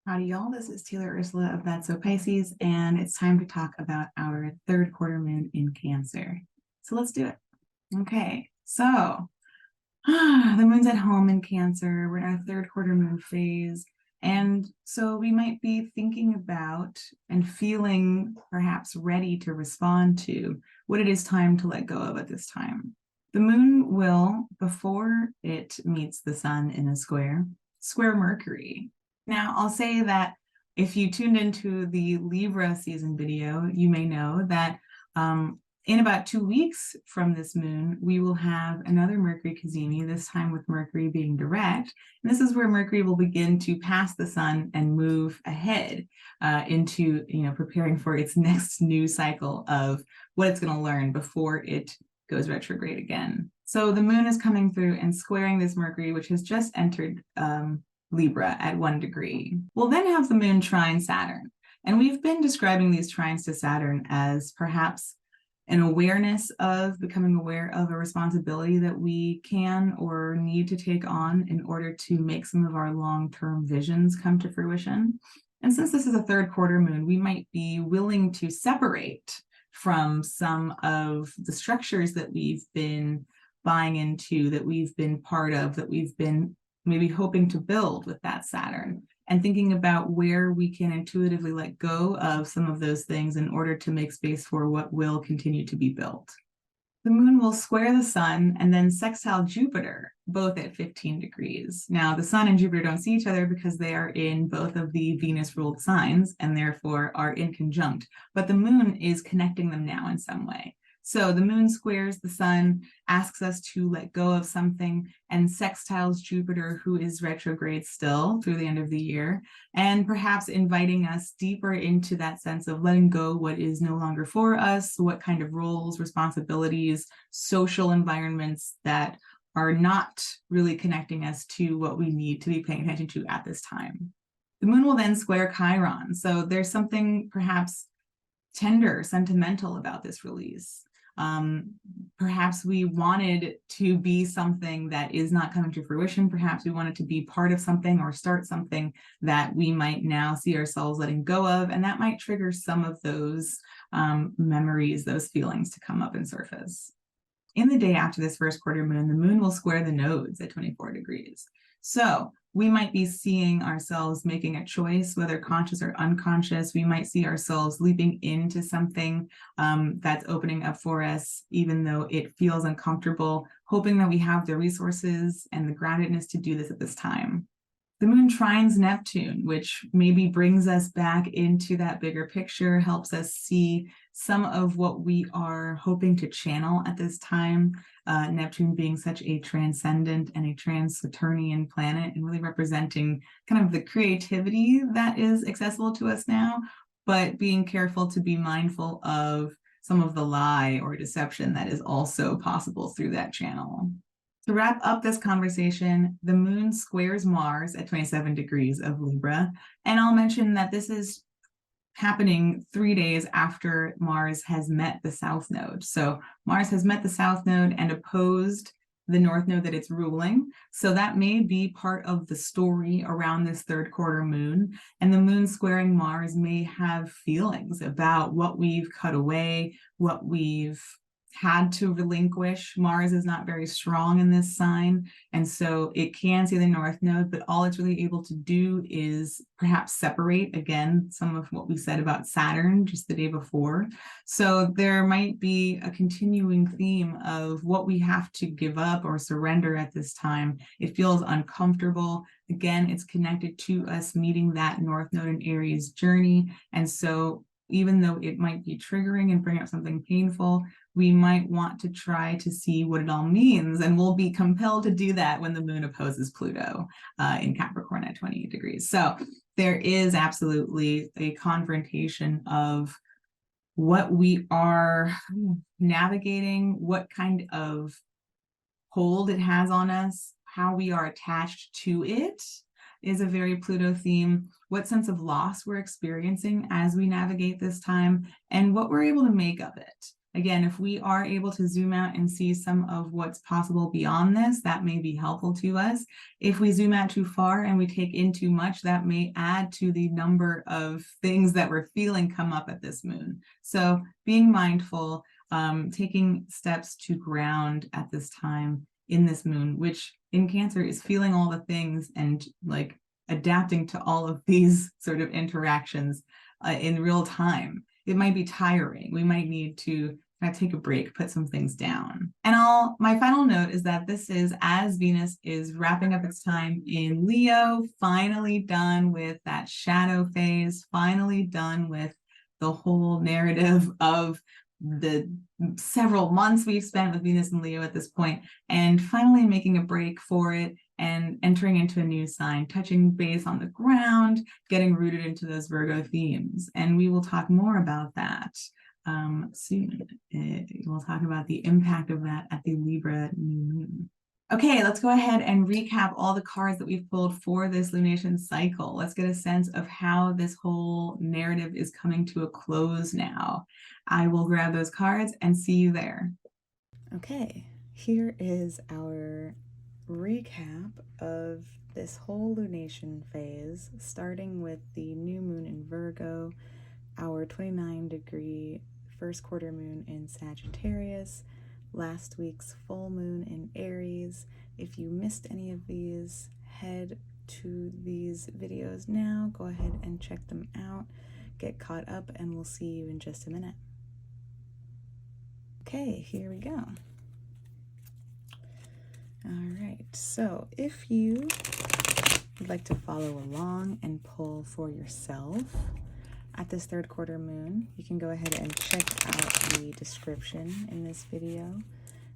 Howdy, y'all. This is Taylor Ursula of That's So Pisces, and it's time to talk about our third quarter moon in Cancer. So let's do it. Okay, so the moon's at home in Cancer. We're in our third quarter moon phase. And so we might be thinking about and feeling perhaps ready to respond to what it is time to let go of at this time. The moon will, before it meets the sun in a square Mercury. Now, I'll say that if you tuned into the Libra season video, you may know that in about 2 weeks from this moon, we will have another Mercury cazimi, this time with Mercury being direct. And this is where Mercury will begin to pass the sun and move ahead into, preparing for its next new cycle of what it's going to learn before it goes retrograde again. So the moon is coming through and squaring this Mercury, which has just entered Libra at 1 degree. We'll then have the moon trine Saturn. And we've been describing these trines to Saturn as perhaps an awareness of becoming aware of a responsibility that we can or need to take on in order to make some of our long-term visions come to fruition. And since this is a third quarter moon, we might be willing to separate from some of the structures that we've been buying into, that we've been part of, that we've been maybe hoping to build with that Saturn, and thinking about where we can intuitively let go of some of those things in order to make space for what will continue to be built. The moon will square the sun and then sextile Jupiter, both at 15 degrees. Now, the sun and Jupiter don't see each other because they are in both of the Venus-ruled signs and therefore are in conjunct, but the moon is connecting them now in some way. So the moon squares the sun, asks us to let go of something, and sextiles Jupiter, who is retrograde still through the end of the year, and perhaps inviting us deeper into that sense of letting go what is no longer for us, what kind of roles, responsibilities, social environments that are not really connecting us to what we need to be paying attention to at this time. The moon will then square Chiron. So there's something perhaps tender, sentimental about this release. Perhaps we wanted to be something that is not coming to fruition. Perhaps we wanted to be part of something or start something that we might now see ourselves letting go of. And that might trigger some of those memories, those feelings to come up and surface. In the day after this first quarter moon, the moon will square the nodes at 24 degrees. So we might be seeing ourselves making a choice, whether conscious or unconscious. We might see ourselves leaping into something that's opening up for us, even though it feels uncomfortable, hoping that we have the resources and the groundedness to do this at this time. The moon trines Neptune, which maybe brings us back into that bigger picture, helps us see some of what we are hoping to channel at this time. Neptune being such a transcendent and a trans-Saturnian planet, and really representing kind of the creativity that is accessible to us now, but being careful to be mindful of some of the lie or deception that is also possible through that channel. To wrap up this conversation, the moon squares Mars at 27 degrees of Libra. And I'll mention that this is happening 3 days after Mars has met the South Node. So Mars has met the South Node and opposed the North Node that it's ruling. So that may be part of the story around this third quarter moon. And the moon squaring Mars may have feelings about what we've cut away, what we've had to relinquish. Mars is not very strong in this sign, and so it can see the North Node, but all it's really able to do is perhaps separate, again, some of what we said about Saturn just the day before. So there might be a continuing theme of what we have to give up or surrender at this time. It feels uncomfortable. Again, it's connected to us meeting that North Node in Aries journey, and so even though it might be triggering and bring up something painful, we might want to try to see what it all means, and we'll be compelled to do that when the moon opposes Pluto in Capricorn at 28 degrees. So there is absolutely a confrontation of what we are navigating, what kind of hold it has on us, how we are attached to it is a very Pluto theme, what sense of loss we're experiencing as we navigate this time, and what we're able to make of it. Again, if we are able to zoom out and see some of what's possible beyond this, that may be helpful to us. If we zoom out too far and we take in too much, that may add to the number of things that we're feeling come up at this moon. So being mindful, taking steps to ground at this time in this moon, which in Cancer is feeling all the things and like adapting to all of these sort of interactions in real time. It might be tiring. We might need to kind of take a break, put some things down. And my final note is that this is as Venus is wrapping up its time in Leo, finally done with that shadow phase, finally done with the whole narrative of the several months we've spent with Venus and Leo at this point, and finally making a break for it and entering into a new sign, touching base on the ground, getting rooted into those Virgo themes. And we will talk more about that soon. We'll talk about the impact of that at the Libra new moon. Okay, let's go ahead and recap all the cards that we've pulled for this lunation cycle. Let's get a sense of how this whole narrative is coming to a close now. I will grab those cards and see you there. Okay, here is our recap of this whole lunation phase, starting with the new moon in Virgo, our 29-degree first quarter moon in Sagittarius, last week's full moon in Aries. If you missed any of these, head to these videos now. Go ahead and check them out. Get caught up, and we'll see you in just a minute. Okay, here we go. All right, so if you would like to follow along and pull for yourself at this third quarter moon, you can go ahead and check out the description in this video,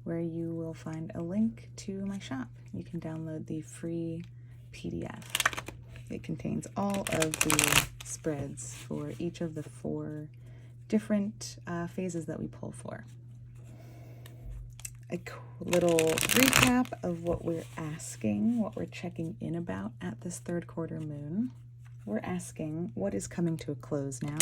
where you will find a link to my shop. You can download the free PDF. It contains all of the spreads for each of the 4 different phases that we pull for. A little recap of what we're asking, what we're checking in about at this third quarter moon. We're asking what is coming to a close now.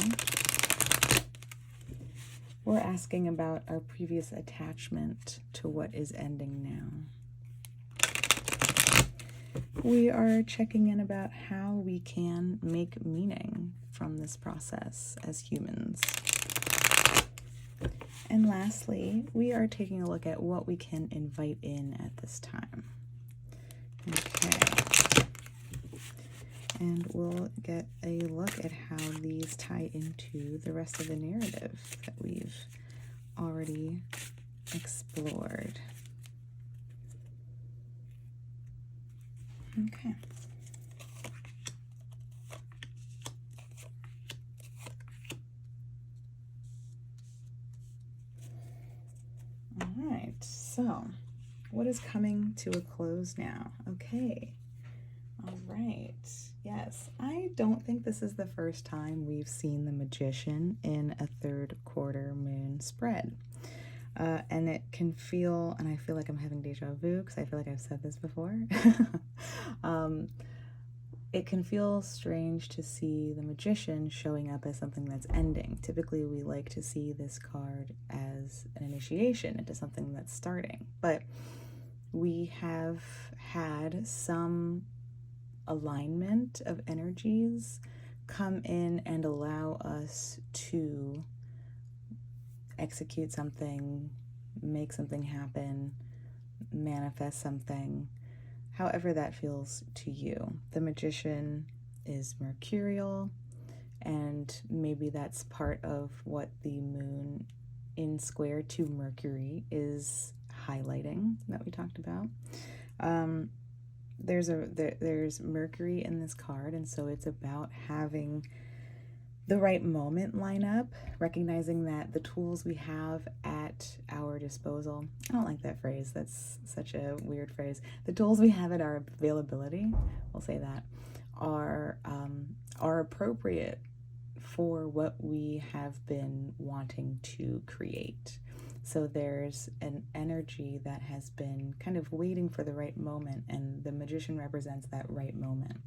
We're asking about our previous attachment to what is ending now. We are checking in about how we can make meaning from this process as humans. And lastly, we are taking a look at what we can invite in at this time. Okay. And we'll get a look at how these tie into the rest of the narrative that we've already explored. Okay. All right, so what is coming to a close now? Okay. All right. Yes, I don't think this is the first time we've seen the Magician in a third quarter moon spread. And it can feel, and I feel like I'm having deja vu because I feel like I've said this before. It can feel strange to see the Magician showing up as something that's ending. Typically, we like to see this card as an initiation into something that's starting. But we have had some alignment of energies come in and allow us to execute something, make something happen, manifest something, however that feels to you. The Magician is mercurial, and maybe that's part of what the moon in square to Mercury is highlighting that we talked about. There's Mercury in this card, and so it's about having the right moment line up, recognizing that the tools we have at our disposal, I don't like that phrase, that's such a weird phrase, the tools we have at our availability, we'll say that, are appropriate for what we have been wanting to create. So there's an energy that has been kind of waiting for the right moment, and the Magician represents that right moment.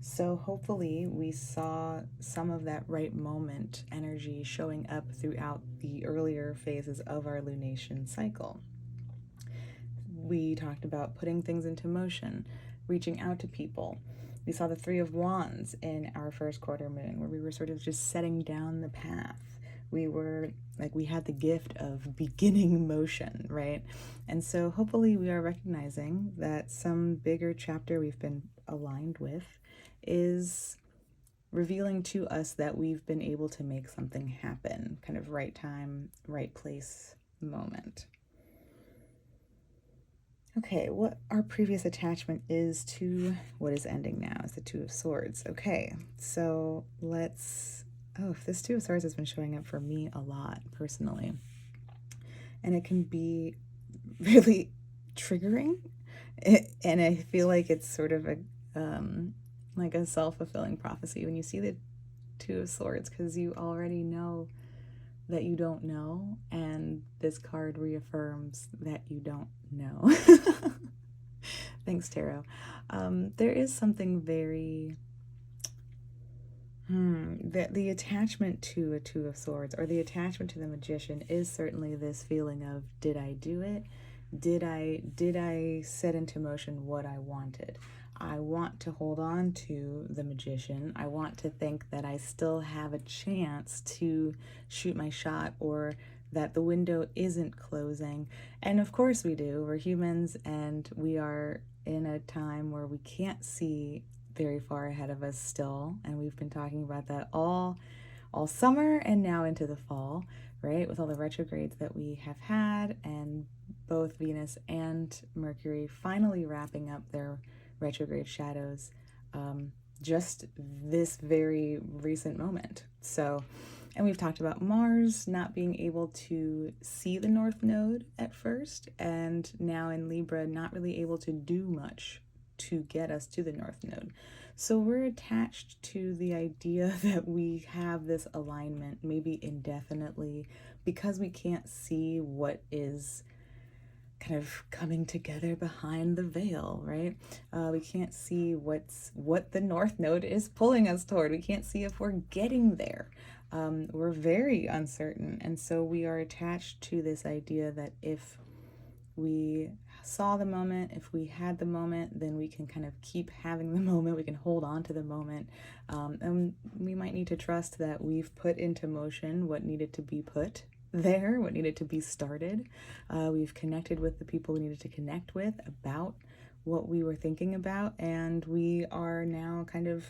So hopefully we saw some of that right moment energy showing up throughout the earlier phases of our lunation cycle. We talked about putting things into motion, reaching out to people. We saw the Three of Wands in our first quarter moon, where we were sort of just setting down the path. We were like, we had the gift of beginning motion, right? And so hopefully we are recognizing that some bigger chapter we've been aligned with is revealing to us that we've been able to make something happen, kind of right time, right place moment. Okay, what our previous attachment is to what is ending now is the Two of Swords. Okay, so let's, oh, this Two of Swords has been showing up for me a lot personally. And it can be really triggering. And I feel like it's sort of like a self-fulfilling prophecy when you see the Two of Swords, because you already know that you don't know, and this card reaffirms that you don't know. Thanks, Tarot. There is something very the attachment to a Two of Swords, or the attachment to the Magician, is certainly this feeling of, did I do it? Did I set into motion what I wanted? I want to hold on to the Magician. I want to think that I still have a chance to shoot my shot, or that the window isn't closing. And of course we do. We're humans, and we are in a time where we can't see very far ahead of us still, and we've been talking about that all summer and now into the fall, right? With all the retrogrades that we have had, and both Venus and Mercury finally wrapping up their retrograde shadows just this very recent moment. So, and we've talked about Mars not being able to see the North Node at first, and now in Libra not really able to do much to get us to the North Node. So we're attached to the idea that we have this alignment, maybe indefinitely, because we can't see what is kind of coming together behind the veil, right? We can't see what the North Node is pulling us toward. We can't see if we're getting there. We're very uncertain, and so we are attached to this idea that if we saw the moment, if we had the moment, then we can kind of keep having the moment. We can hold on to the moment, and we might need to trust that we've put into motion what needed to be put there, what needed to be started. We've connected with the people we needed to connect with about what we were thinking about, and we are now kind of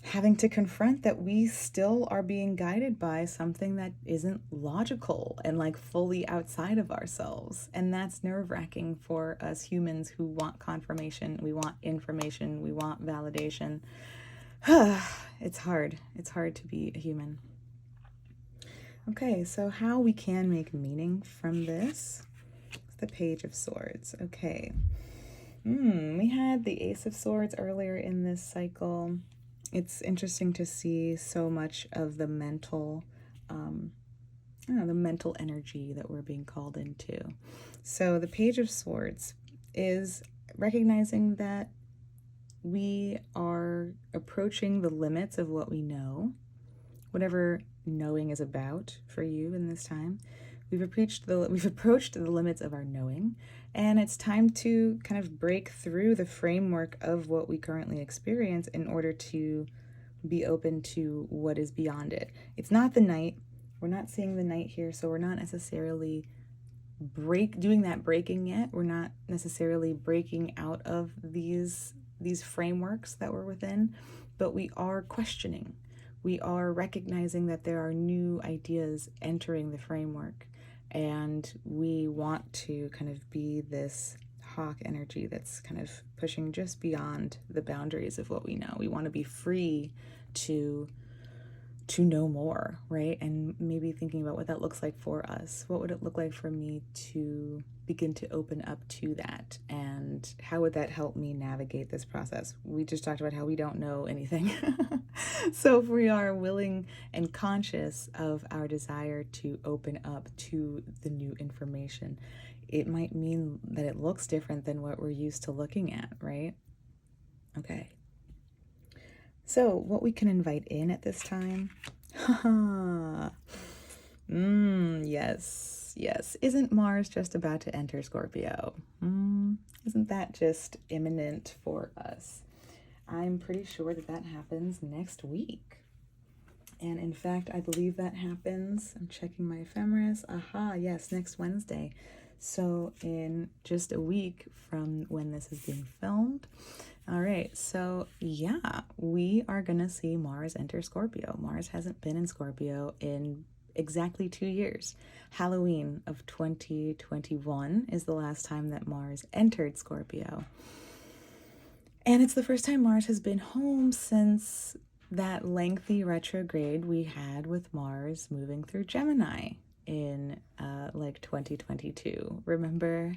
having to confront that we still are being guided by something that isn't logical and like fully outside of ourselves. And that's nerve-wracking for us humans who want confirmation, we want information, we want validation. It's hard. It's hard to be a human. Okay, so how we can make meaning from this. It's the Page of Swords. Okay. We had the Ace of Swords earlier in this cycle. It's interesting to see so much of the mental, the mental energy that we're being called into. So the Page of Swords is recognizing that we are approaching the limits of what we know, whatever knowing is about for you in this time. We've approached the limits of our knowing, and it's time to kind of break through the framework of what we currently experience in order to be open to what is beyond it. It's not the night. We're not seeing the night here, so we're not necessarily doing that breaking yet. We're not necessarily breaking out of these frameworks that we're within, but we are questioning. We are recognizing that there are new ideas entering the framework, and we want to kind of be this hawk energy that's kind of pushing just beyond the boundaries of what we know. We want to be free to know more, right? And maybe thinking about what that looks like for us. What would it look like for me to begin to open up to that? And how would that help me navigate this process? We just talked about how we don't know anything. So if we are willing and conscious of our desire to open up to the new information, it might mean that it looks different than what we're used to looking at, right? Okay. So what we can invite in at this time, yes, yes. Isn't Mars just about to enter Scorpio? Isn't that just imminent for us? I'm pretty sure that that happens next week. And in fact, I believe that happens. I'm checking my ephemeris. Aha, yes, next Wednesday. So in just a week from when this is being filmed. All right, so yeah, we are gonna see Mars enter Scorpio. Mars hasn't been in Scorpio in exactly 2 years. Halloween of 2021 is the last time that Mars entered Scorpio. And it's the first time Mars has been home since that lengthy retrograde we had with Mars moving through Gemini in like 2022. Remember?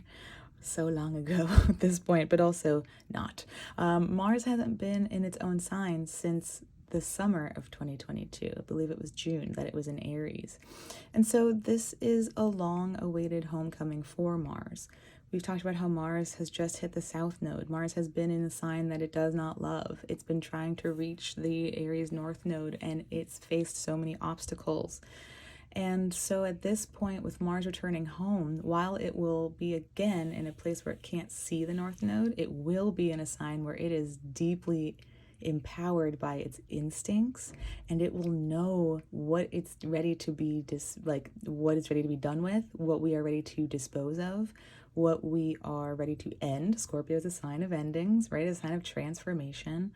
So long ago at this point, but also not. Mars hasn't been in its own sign since the summer of 2022. I believe it was June that it was in Aries. And so this is a long awaited homecoming for Mars. We've talked about how Mars has just hit the south node. Mars has been in a sign that it does not love. It's been trying to reach the Aries north node and it's faced so many obstacles. And so at this point, with Mars returning home, while it will be again in a place where it can't see the north node, it will be in a sign where it is deeply empowered by its instincts, and it will know what it's ready to be what it's ready to be done with, what we are ready to dispose of, what we are ready to end. Scorpio is a sign of endings, right? A sign of transformation.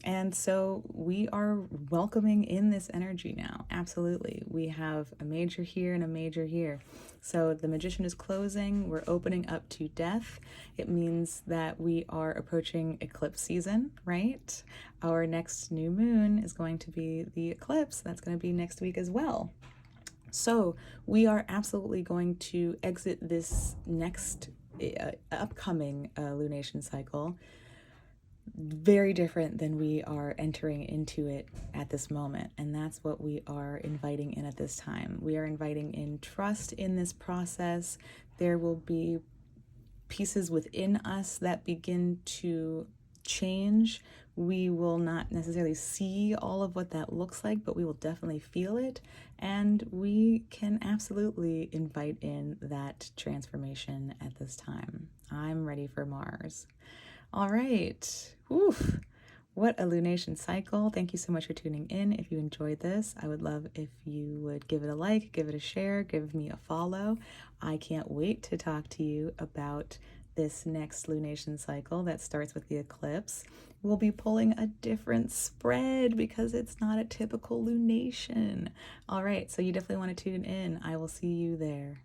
And so we are welcoming in this energy now. Absolutely. We have a major here and a major here. So the Magician is closing. We're opening up to death. It means that we are approaching eclipse season, right? Our next new moon is going to be the eclipse. That's going to be next week as well. So we are absolutely going to exit this next upcoming lunation cycle very different than we are entering into it at this moment. And that's what we are inviting in at this time. We are inviting in trust in this process. There will be pieces within us that begin to change. We will not necessarily see all of what that looks like, but we will definitely feel it. And we can absolutely invite in that transformation at this time. I'm ready for Mars. All right. Oof. What a lunation cycle. Thank you so much for tuning in. If you enjoyed this, I would love if you would give it a like, give it a share, give me a follow. I can't wait to talk to you about this next lunation cycle that starts with the eclipse. We'll be pulling a different spread because it's not a typical lunation. All right, so you definitely want to tune in. I will see you there.